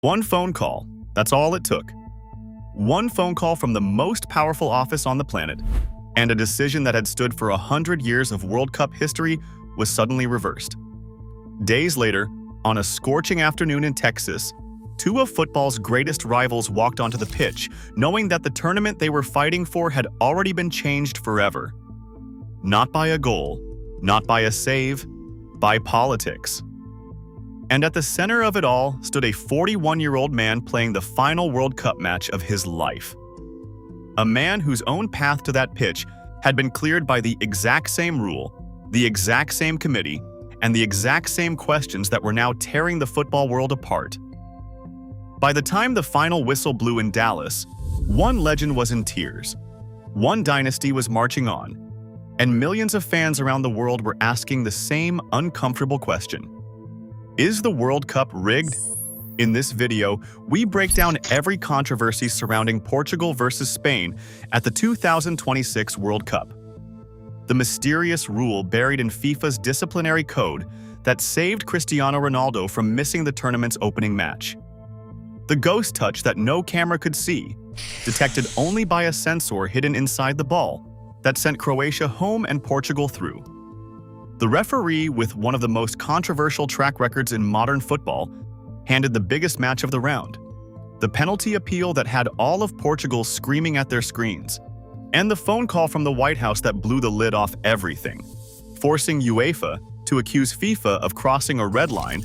One phone call, that's all it took. One phone call from the most powerful office on the planet, and a decision that had stood for 100 years of World Cup history was suddenly reversed. Days later, on a scorching afternoon in Texas, two of football's greatest rivals walked onto the pitch, knowing that the tournament they were fighting for had already been changed forever. Not by a goal, not by a save, by politics. And at the center of it all stood a 41-year-old man playing the final World Cup match of his life. A man whose own path to that pitch had been cleared by the exact same rule, the exact same committee, and the exact same questions that were now tearing the football world apart. By the time the final whistle blew in Dallas, one legend was in tears, one dynasty was marching on, and millions of fans around the world were asking the same uncomfortable question. Is the World Cup rigged? In this video, we break down every controversy surrounding Portugal versus Spain at the 2026 World Cup. The mysterious rule buried in FIFA's disciplinary code that saved Cristiano Ronaldo from missing the tournament's opening match. The ghost touch that no camera could see, detected only by a sensor hidden inside the ball, that sent Croatia home and Portugal through. The referee, with one of the most controversial track records in modern football, handed the biggest match of the round. The penalty appeal that had all of Portugal screaming at their screens, and the phone call from the White House that blew the lid off everything, forcing UEFA to accuse FIFA of crossing a red line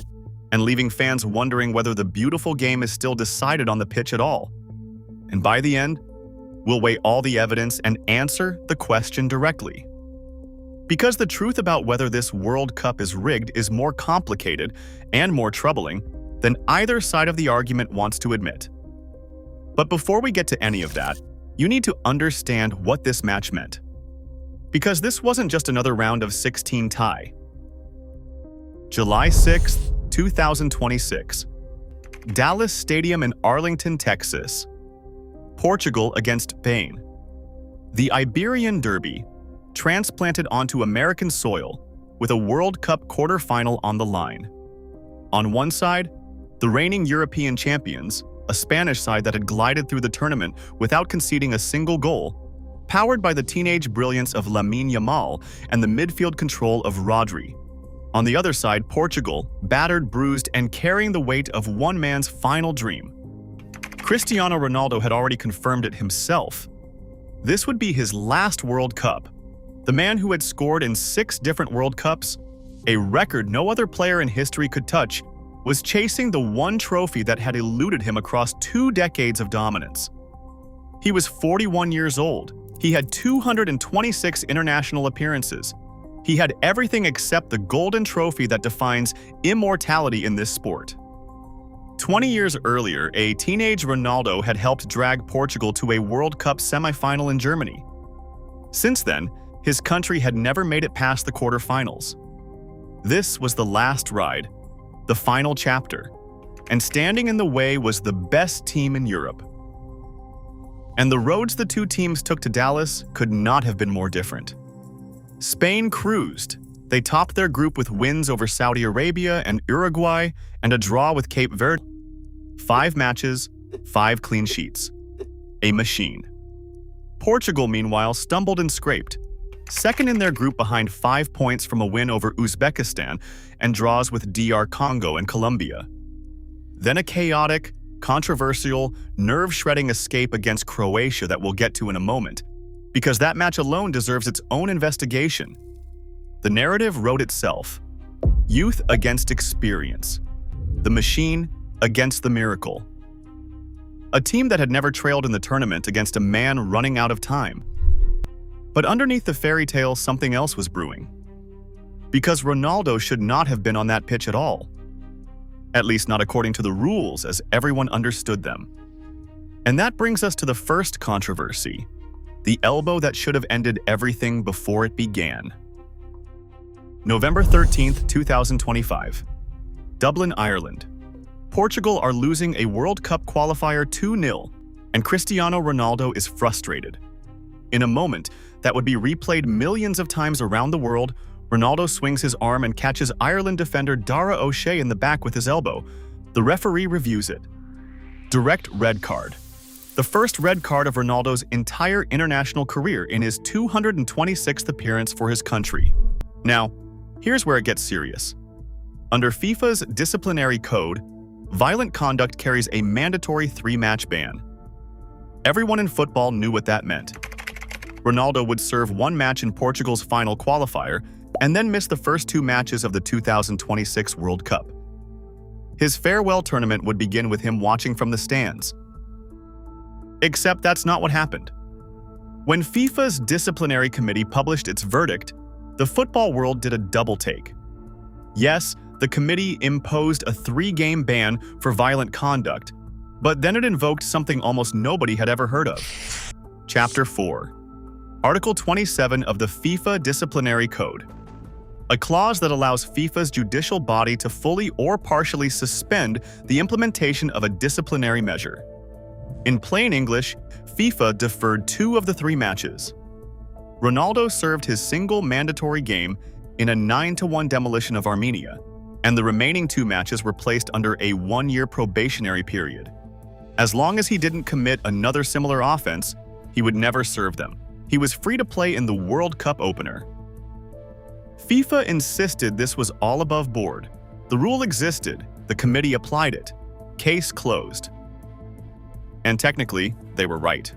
and leaving fans wondering whether the beautiful game is still decided on the pitch at all. And by the end, we'll weigh all the evidence and answer the question directly. Because the truth about whether this World Cup is rigged is more complicated and more troubling than either side of the argument wants to admit. But before we get to any of that, you need to understand what this match meant. Because this wasn't just another round of 16 tie. July 6, 2026. Dallas Stadium in Arlington, Texas. Portugal against Spain. The Iberian Derby, transplanted onto American soil with a World Cup quarterfinal on the line. On one side, the reigning European champions, a Spanish side that had glided through the tournament without conceding a single goal, powered by the teenage brilliance of Lamine Yamal and the midfield control of Rodri. On the other side, Portugal, battered, bruised, and carrying the weight of one man's final dream. Cristiano Ronaldo had already confirmed it himself. This would be his last World Cup. The man who had scored in 6 different World Cups, a record no other player in history could touch, was chasing the one trophy that had eluded him across 2 decades of dominance. He was 41 years old. He had 226 international appearances. He had everything except the golden trophy that defines immortality in this sport. 20 years earlier, a teenage Ronaldo had helped drag Portugal to a World Cup semifinal in Germany. Since then, his country had never made it past the quarterfinals. This was the last ride, the final chapter, and standing in the way was the best team in Europe. And the roads the two teams took to Dallas could not have been more different. Spain cruised. They topped their group with wins over Saudi Arabia and Uruguay and a draw with Cape Verde. 5 matches, 5 clean sheets. A machine. Portugal, meanwhile, stumbled and scraped. Second in their group behind 5 points from a win over Uzbekistan and draws with DR Congo and Colombia. Then a chaotic, controversial, nerve-shredding escape against Croatia that we'll get to in a moment, because that match alone deserves its own investigation. The narrative wrote itself. Youth against experience. The machine against the miracle. A team that had never trailed in the tournament against a man running out of time. But underneath the fairy tale, something else was brewing. Because Ronaldo should not have been on that pitch at all. At least not according to the rules as everyone understood them. And that brings us to the first controversy, the elbow that should have ended everything before it began. November 13th, 2025. Dublin, Ireland. Portugal are losing a World Cup qualifier 2-0, and Cristiano Ronaldo is frustrated. In a moment that would be replayed millions of times around the world, Ronaldo swings his arm and catches Ireland defender Dara O'Shea in the back with his elbow. The referee reviews it, Direct red card. The first red card of Ronaldo's entire international career in his 226th appearance for his country. Now, here's where it gets serious. Under FIFA's disciplinary code, violent conduct carries a mandatory 3-match ban. Everyone in football knew what that meant. Ronaldo would serve 1 match in Portugal's final qualifier and then miss the first 2 matches of the 2026 World Cup. His farewell tournament would begin with him watching from the stands. Except that's not what happened. When FIFA's disciplinary committee published its verdict, the football world did a double take. Yes, the committee imposed a 3-game ban for violent conduct, but then it invoked something almost nobody had ever heard of. Chapter 4. Article 27 of the FIFA Disciplinary Code. A clause that allows FIFA's judicial body to fully or partially suspend the implementation of a disciplinary measure. In plain English, FIFA deferred 2 of the 3 matches. Ronaldo served his single mandatory game in a 9-1 demolition of Armenia, and the remaining 2 matches were placed under a 1-year probationary period. As long as he didn't commit another similar offense, he would never serve them. He was free to play in the World Cup opener. FIFA insisted this was all above board. The rule existed, the committee applied it. Case closed. And technically, they were right.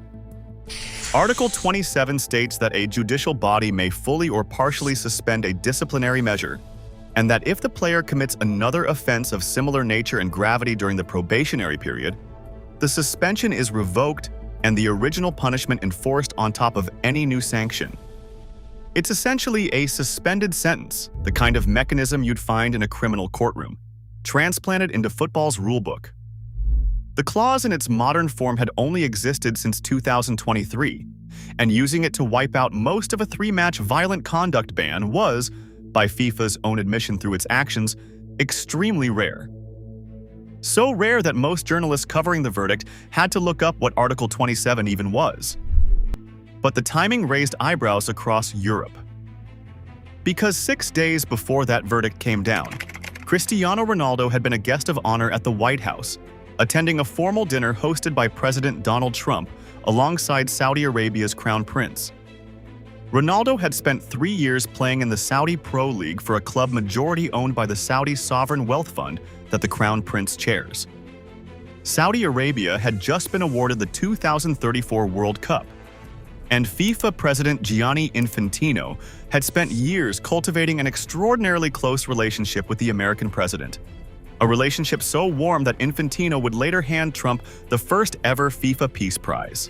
Article 27 states that a judicial body may fully or partially suspend a disciplinary measure, and that if the player commits another offense of similar nature and gravity during the probationary period, the suspension is revoked and the original punishment enforced on top of any new sanction. It's essentially a suspended sentence, the kind of mechanism you'd find in a criminal courtroom, transplanted into football's rulebook. The clause in its modern form had only existed since 2023, and using it to wipe out most of a 3-match violent conduct ban was, by FIFA's own admission through its actions, extremely rare. So rare that most journalists covering the verdict had to look up what Article 27 even was. But the timing raised eyebrows across Europe. Because 6 days before that verdict came down, Cristiano Ronaldo had been a guest of honor at the White House, attending a formal dinner hosted by President Donald Trump alongside Saudi Arabia's Crown Prince. Ronaldo had spent 3 years playing in the Saudi Pro League for a club majority owned by the Saudi Sovereign Wealth Fund that the Crown Prince chairs. Saudi Arabia had just been awarded the 2034 World Cup, and FIFA President Gianni Infantino had spent years cultivating an extraordinarily close relationship with the American president. A relationship so warm that Infantino would later hand Trump the first ever FIFA Peace Prize.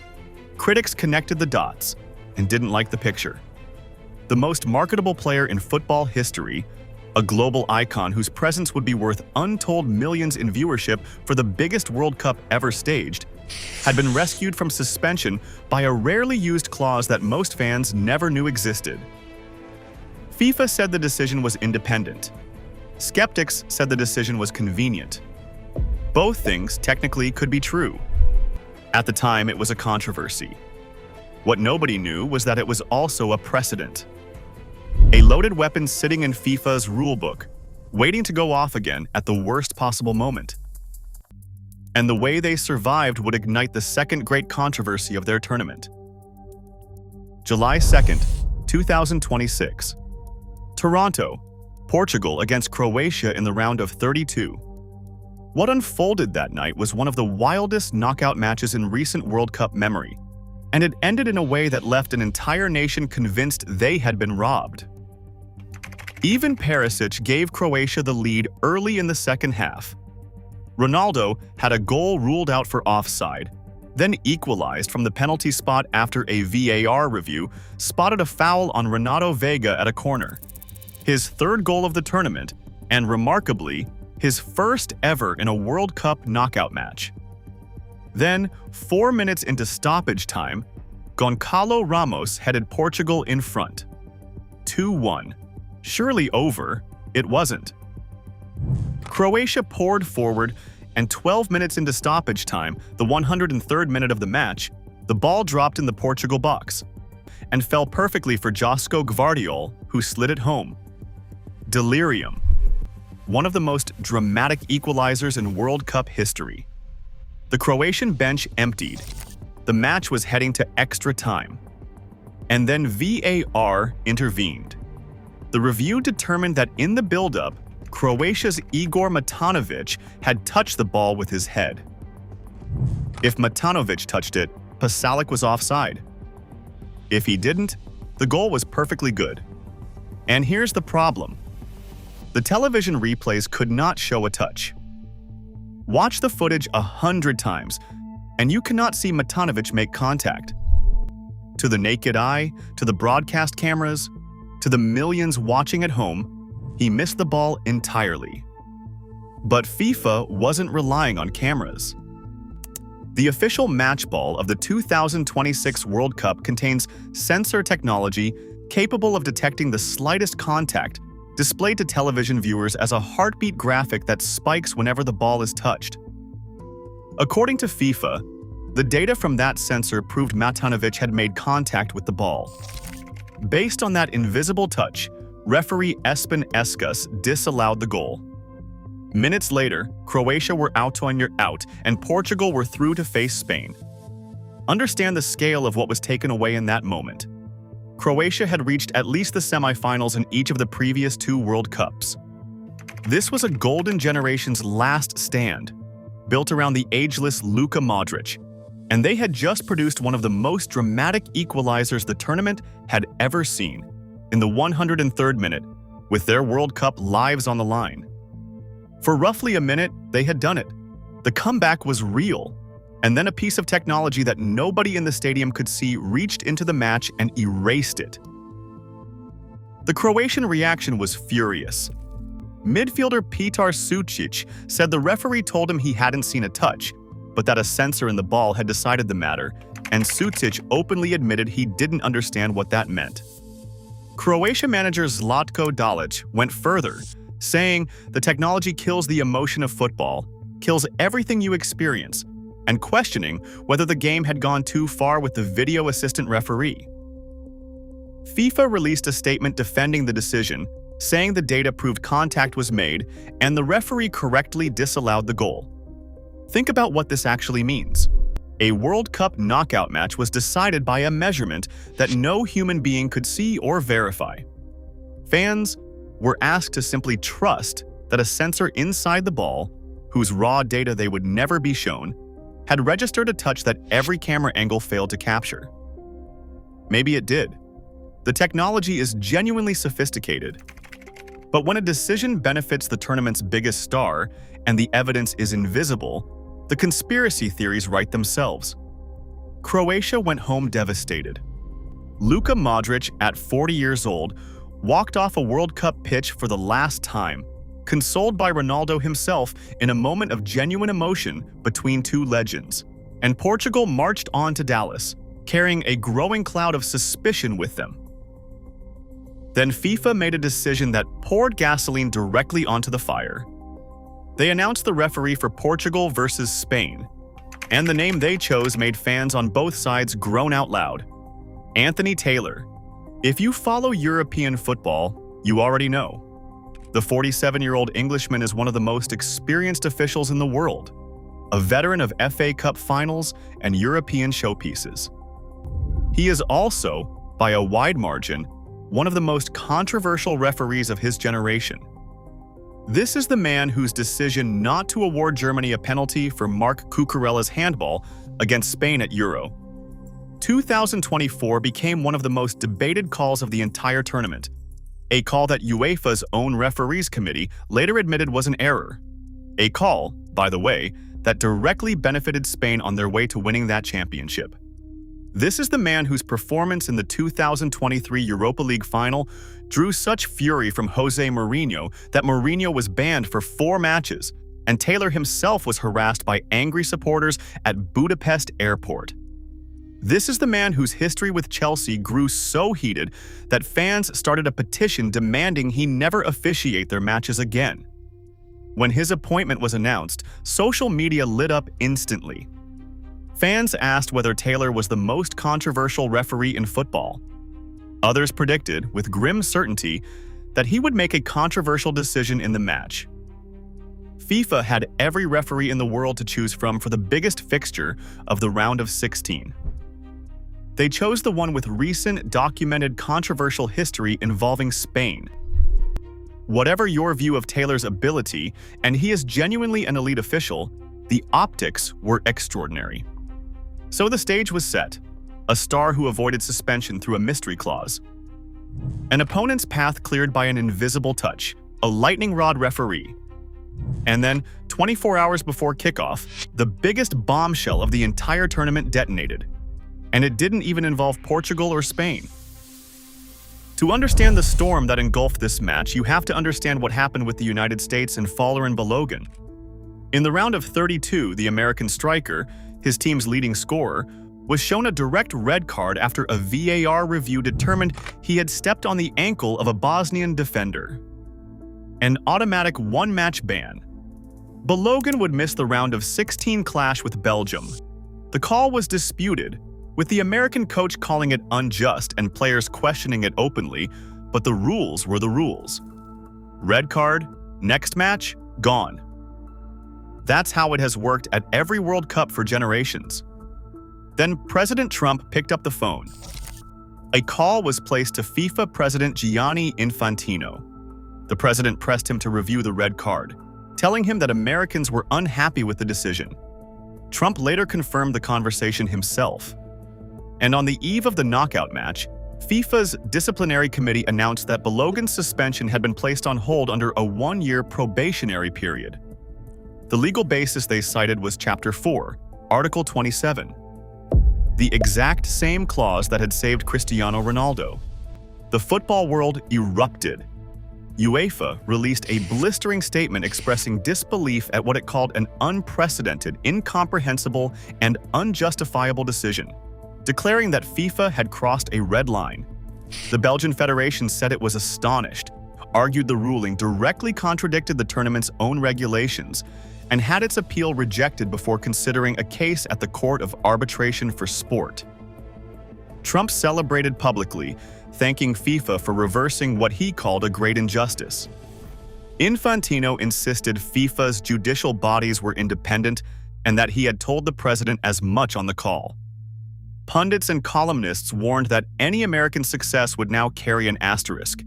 Critics connected the dots and didn't like the picture. The most marketable player in football history, a global icon whose presence would be worth untold millions in viewership for the biggest World Cup ever staged, had been rescued from suspension by a rarely used clause that most fans never knew existed. FIFA said the decision was independent. Skeptics said the decision was convenient. Both things technically could be true. At the time, it was a controversy. What nobody knew was that it was also a precedent. A loaded weapon sitting in FIFA's rulebook, waiting to go off again at the worst possible moment. And the way they survived would ignite the second great controversy of their tournament. July 2nd, 2026. Toronto, Portugal against Croatia in the round of 32. What unfolded that night was one of the wildest knockout matches in recent World Cup memory, and it ended in a way that left an entire nation convinced they had been robbed. Ivan Perisic gave Croatia the lead early in the second half. Ronaldo had a goal ruled out for offside, then equalized from the penalty spot after a VAR review spotted a foul on Renato Veiga at a corner. His 3rd goal of the tournament, and remarkably, his first ever in a World Cup knockout match. Then, 4 minutes into stoppage time, Goncalo Ramos headed Portugal in front. 2-1. Surely over, it wasn't. Croatia poured forward, and 12 minutes into stoppage time, the 103rd minute of the match, the ball dropped in the Portugal box and fell perfectly for Josko Gvardiol, who slid it home. Delirium. One of the most dramatic equalizers in World Cup history. The Croatian bench emptied. The match was heading to extra time. And then VAR intervened. The review determined that in the build-up, Croatia's Igor Matanovic had touched the ball with his head. If Matanovic touched it, Pasalic was offside. If he didn't, the goal was perfectly good. And here's the problem. The television replays could not show a touch. Watch the footage 100 times, and you cannot see Matanovic make contact. To the naked eye, to the broadcast cameras, to the millions watching at home, he missed the ball entirely. But FIFA wasn't relying on cameras. The official match ball of the 2026 World Cup contains sensor technology capable of detecting the slightest contact, displayed to television viewers as a heartbeat graphic that spikes whenever the ball is touched. According to FIFA, the data from that sensor proved Matanovic had made contact with the ball. Based on that invisible touch, referee Espen Eskas disallowed the goal. Minutes later, Croatia were out on your out, and Portugal were through to face Spain. Understand the scale of what was taken away in that moment. Croatia had reached at least the semifinals in each of the previous 2 World Cups. This was a golden generation's last stand, built around the ageless Luka Modric, and they had just produced one of the most dramatic equalizers the tournament had ever seen, in the 103rd minute, with their World Cup lives on the line. For roughly a minute, they had done it. The comeback was real. And then a piece of technology that nobody in the stadium could see reached into the match and erased it. The Croatian reaction was furious. Midfielder Petar Sučić said the referee told him he hadn't seen a touch, but that a sensor in the ball had decided the matter, and Sučić openly admitted he didn't understand what that meant. Croatia manager Zlatko Dalic went further, saying the technology kills the emotion of football, kills everything you experience, and questioning whether the game had gone too far with the video assistant referee. FIFA released a statement defending the decision, saying the data proved contact was made and the referee correctly disallowed the goal. Think about what this actually means. A World Cup knockout match was decided by a measurement that no human being could see or verify. Fans were asked to simply trust that a sensor inside the ball, whose raw data they would never be shown, had registered a touch that every camera angle failed to capture. Maybe it did. The technology is genuinely sophisticated. But when a decision benefits the tournament's biggest star and the evidence is invisible, the conspiracy theories write themselves. Croatia went home devastated. Luka Modric, at 40 years old, walked off a World Cup pitch for the last time, consoled by Ronaldo himself in a moment of genuine emotion between 2 legends. And Portugal marched on to Dallas, carrying a growing cloud of suspicion with them. Then FIFA made a decision that poured gasoline directly onto the fire. They announced the referee for Portugal versus Spain, and the name they chose made fans on both sides groan out loud. Anthony Taylor. If you follow European football, you already know. The 47-year-old Englishman is one of the most experienced officials in the world, a veteran of FA Cup finals and European showpieces. He is also, by a wide margin, one of the most controversial referees of his generation. This is the man whose decision not to award Germany a penalty for Marc Cucurella's handball against Spain at Euro 2024 became one of the most debated calls of the entire tournament, a call that UEFA's own referees committee later admitted was an error. A call, by the way, that directly benefited Spain on their way to winning that championship. This is the man whose performance in the 2023 Europa League final drew such fury from Jose Mourinho that Mourinho was banned for 4 matches, and Taylor himself was harassed by angry supporters at Budapest airport. This is the man whose history with Chelsea grew so heated that fans started a petition demanding he never officiate their matches again. When his appointment was announced, social media lit up instantly. Fans asked whether Taylor was the most controversial referee in football. Others predicted, with grim certainty, that he would make a controversial decision in the match. FIFA had every referee in the world to choose from for the biggest fixture of the round of 16. They chose the one with recent, documented controversial history involving Spain. Whatever your view of Taylor's ability, and he is genuinely an elite official, the optics were extraordinary. So the stage was set, a star who avoided suspension through a mystery clause. An opponent's path cleared by an invisible touch, a lightning rod referee. And then, 24 hours before kickoff, the biggest bombshell of the entire tournament detonated. And it didn't even involve Portugal or Spain. To understand the storm that engulfed this match, you have to understand what happened with the United States and Folarin Balogun. In the round of 32, the American striker, his team's leading scorer, was shown a direct red card after a VAR review determined he had stepped on the ankle of a Bosnian defender. An automatic one-match ban. Balogun would miss the round of 16 clash with Belgium. The call was disputed, with the American coach calling it unjust and players questioning it openly, but the rules were the rules. Red card, next match, gone. That's how it has worked at every World Cup for generations. Then President Trump picked up the phone. A call was placed to FIFA President Gianni Infantino. The president pressed him to review the red card, telling him that Americans were unhappy with the decision. Trump later confirmed the conversation himself. And on the eve of the knockout match, FIFA's disciplinary committee announced that Balogun's suspension had been placed on hold under a one-year probationary period. The legal basis they cited was Chapter 4, Article 27, the exact same clause that had saved Cristiano Ronaldo. The football world erupted. UEFA released a blistering statement expressing disbelief at what it called an unprecedented, incomprehensible, and unjustifiable decision, declaring that FIFA had crossed a red line. The Belgian Federation said it was astonished, argued the ruling directly contradicted the tournament's own regulations, and had its appeal rejected before considering a case at the Court of Arbitration for Sport. Trump celebrated publicly, thanking FIFA for reversing what he called a great injustice. Infantino insisted FIFA's judicial bodies were independent and that he had told the president as much on the call. Pundits and columnists warned that any American success would now carry an asterisk,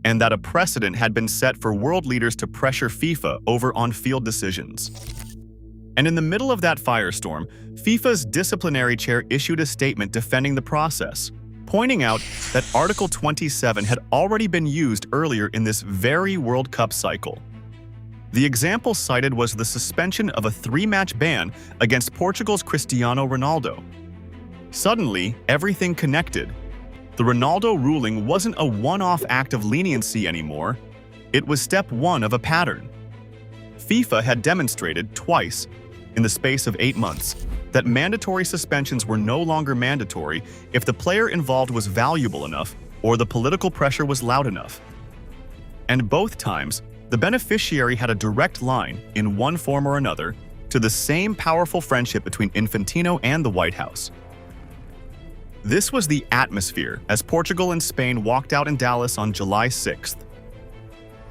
and that a precedent had been set for world leaders to pressure FIFA over on-field decisions. And in the middle of that firestorm, FIFA's disciplinary chair issued a statement defending the process, pointing out that Article 27 had already been used earlier in this very World Cup cycle. The example cited was the suspension of a 3-match ban against Portugal's Cristiano Ronaldo. Suddenly, everything connected. The Ronaldo ruling wasn't a one-off act of leniency anymore. It was step 1 of a pattern. FIFA had demonstrated twice, in the space of 8 months, that mandatory suspensions were no longer mandatory if the player involved was valuable enough or the political pressure was loud enough. And both times, the beneficiary had a direct line, in one form or another, to the same powerful friendship between Infantino and the White House. This was the atmosphere as Portugal and Spain walked out in Dallas on July 6th.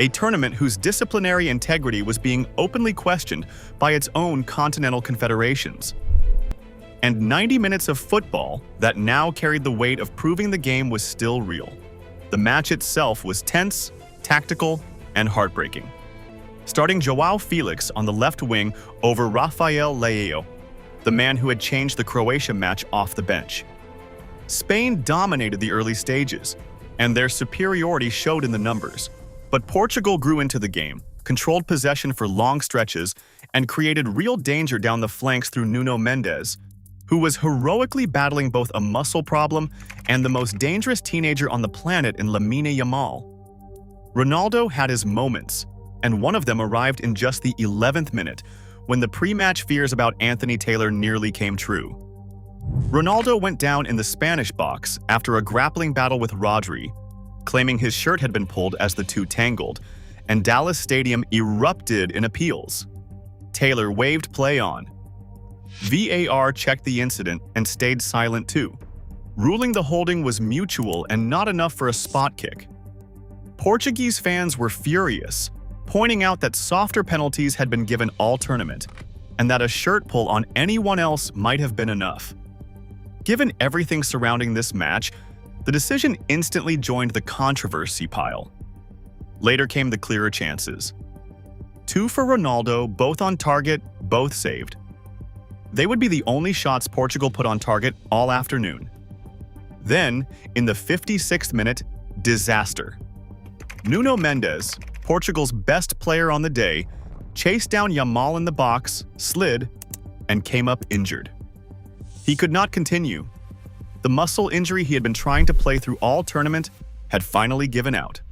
A tournament whose disciplinary integrity was being openly questioned by its own continental confederations. And 90 minutes of football that now carried the weight of proving the game was still real. The match itself was tense, tactical, and heartbreaking. Starting João Félix on the left wing over Rafael Leão, the man who had changed the Croatia match off the bench. Spain dominated the early stages, and their superiority showed in the numbers. But Portugal grew into the game, controlled possession for long stretches, and created real danger down the flanks through Nuno Mendes, who was heroically battling both a muscle problem and the most dangerous teenager on the planet in Lamine Yamal. Ronaldo had his moments, and one of them arrived in just the 11th minute, when the pre-match fears about Anthony Taylor nearly came true. Ronaldo went down in the Spanish box after a grappling battle with Rodri, claiming his shirt had been pulled as the two tangled, and Dallas Stadium erupted in appeals. Taylor waved play on. VAR checked the incident and stayed silent too, ruling the holding was mutual and not enough for a spot kick. Portuguese fans were furious, pointing out that softer penalties had been given all tournament, and that a shirt pull on anyone else might have been enough. Given everything surrounding this match, the decision instantly joined the controversy pile. Later came the clearer chances. 2 for Ronaldo, both on target, both saved. They would be the only shots Portugal put on target all afternoon. Then, in the 56th minute, disaster. Nuno Mendes, Portugal's best player on the day, chased down Yamal in the box, slid, and came up injured. He could not continue. The muscle injury he had been trying to play through all tournament had finally given out.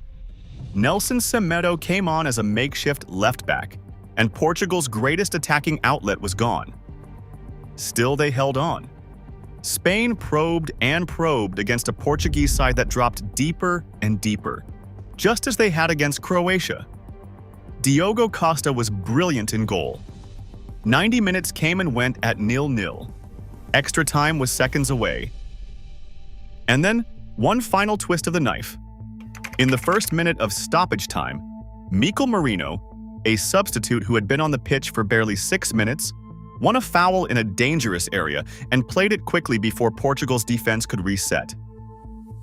Nelson Semedo came on as a makeshift left back, and Portugal's greatest attacking outlet was gone. Still, they held on. Spain probed and probed against a Portuguese side that dropped deeper and deeper, just as they had against Croatia. Diogo Costa was brilliant in goal. 90 minutes came and went at 0-0. Extra time was seconds away. And then, one final twist of the knife. In the first minute of stoppage time, Mikel Merino, a substitute who had been on the pitch for barely 6 minutes, won a foul in a dangerous area and played it quickly before Portugal's defense could reset.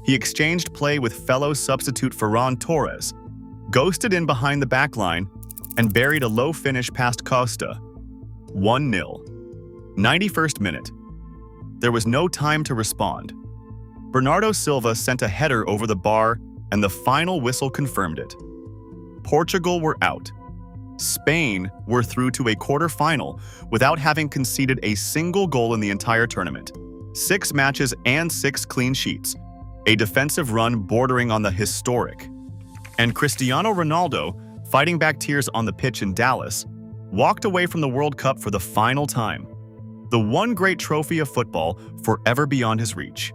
He exchanged play with fellow substitute Ferran Torres, ghosted in behind the back line, and buried a low finish past Costa. 1-0. 91st minute. There was no time to respond. Bernardo Silva sent a header over the bar, and the final whistle confirmed it. Portugal were out. Spain were through to a quarter-final without having conceded a single goal in the entire tournament. 6 matches and 6 clean sheets. A defensive run bordering on the historic. And Cristiano Ronaldo, fighting back tears on the pitch in Dallas, walked away from the World Cup for the final time. The one great trophy of football forever beyond his reach.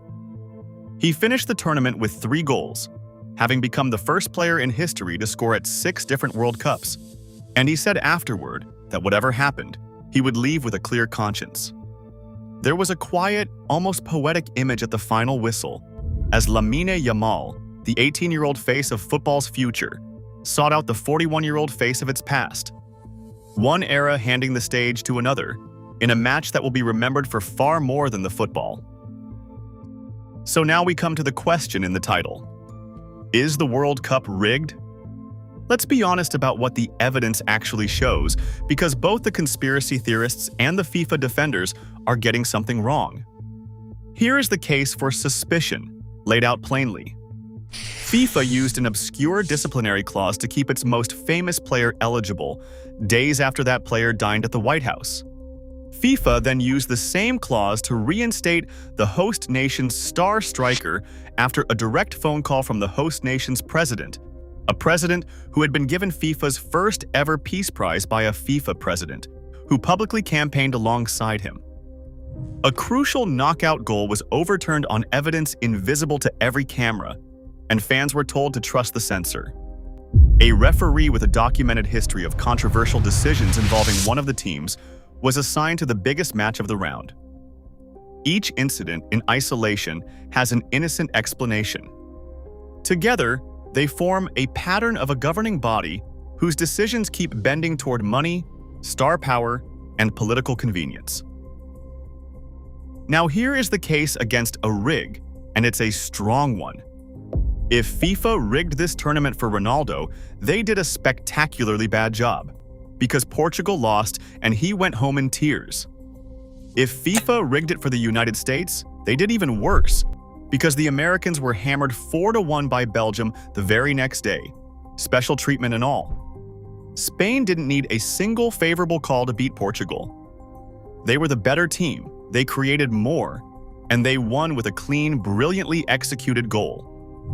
He finished the tournament with 3 goals, having become the first player in history to score at 6 different World Cups. And he said afterward that whatever happened, he would leave with a clear conscience. There was a quiet, almost poetic image at the final whistle, as Lamine Yamal, the 18-year-old face of football's future, sought out the 41-year-old face of its past. One era handing the stage to another, in a match that will be remembered for far more than the football. So now we come to the question in the title. Is the World Cup rigged? Let's be honest about what the evidence actually shows, because both the conspiracy theorists and the FIFA defenders are getting something wrong. Here is the case for suspicion, laid out plainly. FIFA used an obscure disciplinary clause to keep its most famous player eligible, days after that player dined at the White House. FIFA then used the same clause to reinstate the host nation's star striker after a direct phone call from the host nation's president, a president who had been given FIFA's first ever peace prize by a FIFA president, who publicly campaigned alongside him. A crucial knockout goal was overturned on evidence invisible to every camera, and fans were told to trust the censor. A referee with a documented history of controversial decisions involving one of the teams was assigned to the biggest match of the round. Each incident in isolation has an innocent explanation. Together, they form a pattern of a governing body whose decisions keep bending toward money, star power, and political convenience. Now here is the case against a rig, and it's a strong one. If FIFA rigged this tournament for Ronaldo, they did a spectacularly bad job, because Portugal lost and he went home in tears. If FIFA rigged it for the United States, they did even worse, because the Americans were hammered 4-1 by Belgium the very next day, special treatment and all. Spain didn't need a single favorable call to beat Portugal. They were the better team, they created more, and they won with a clean, brilliantly executed goal.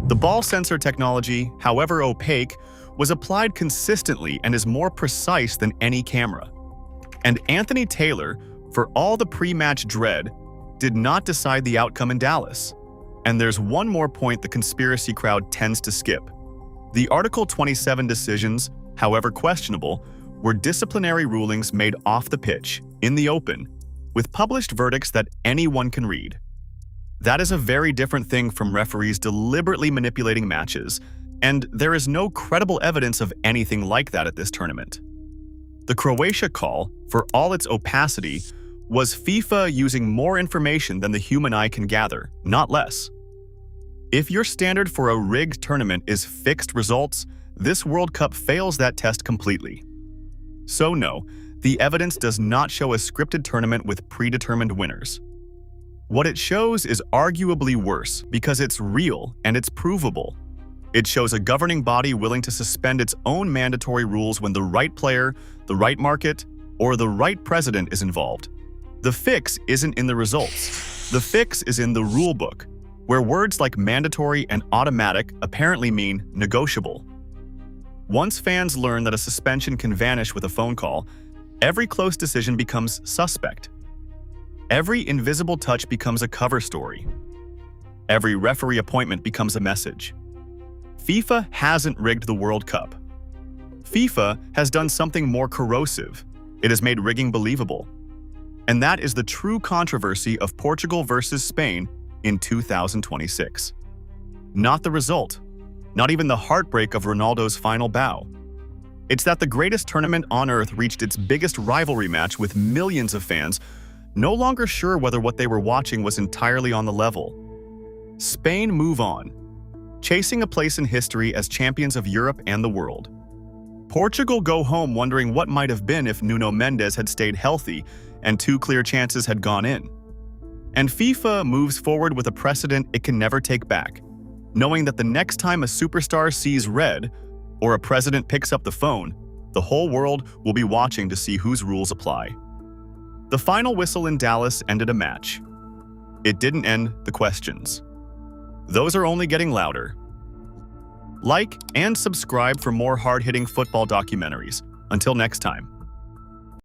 The ball sensor technology, however opaque, was applied consistently and is more precise than any camera. And Anthony Taylor, for all the pre-match dread, did not decide the outcome in Dallas. And there's one more point the conspiracy crowd tends to skip. The Article 27 decisions, however questionable, were disciplinary rulings made off the pitch, in the open, with published verdicts that anyone can read. That is a very different thing from referees deliberately manipulating matches, And there is no credible evidence of anything like that at this tournament. The Croatia call, for all its opacity, was FIFA using more information than the human eye can gather, not less. If your standard for a rigged tournament is fixed results, this World Cup fails that test completely. So no, the evidence does not show a scripted tournament with predetermined winners. What it shows is arguably worse because it's real and it's provable. It shows a governing body willing to suspend its own mandatory rules when the right player, the right market, or the right president is involved. The fix isn't in the results. The fix is in the rulebook, where words like mandatory and automatic apparently mean negotiable. Once fans learn that a suspension can vanish with a phone call, every close decision becomes suspect. Every invisible touch becomes a cover story. Every referee appointment becomes a message. FIFA hasn't rigged the World Cup. FIFA has done something more corrosive. It has made rigging believable. And that is the true controversy of Portugal versus Spain in 2026. Not the result, not even the heartbreak of Ronaldo's final bow. It's that the greatest tournament on earth reached its biggest rivalry match with millions of fans, no longer sure whether what they were watching was entirely on the level. Spain move on, chasing a place in history as champions of Europe and the world. Portugal go home wondering what might have been if Nuno Mendes had stayed healthy and 2 clear chances had gone in. And FIFA moves forward with a precedent it can never take back, knowing that the next time a superstar sees red or a president picks up the phone, the whole world will be watching to see whose rules apply. The final whistle in Dallas ended a match. It didn't end the questions. Those are only getting louder. Like and subscribe for more hard-hitting football documentaries. Until next time.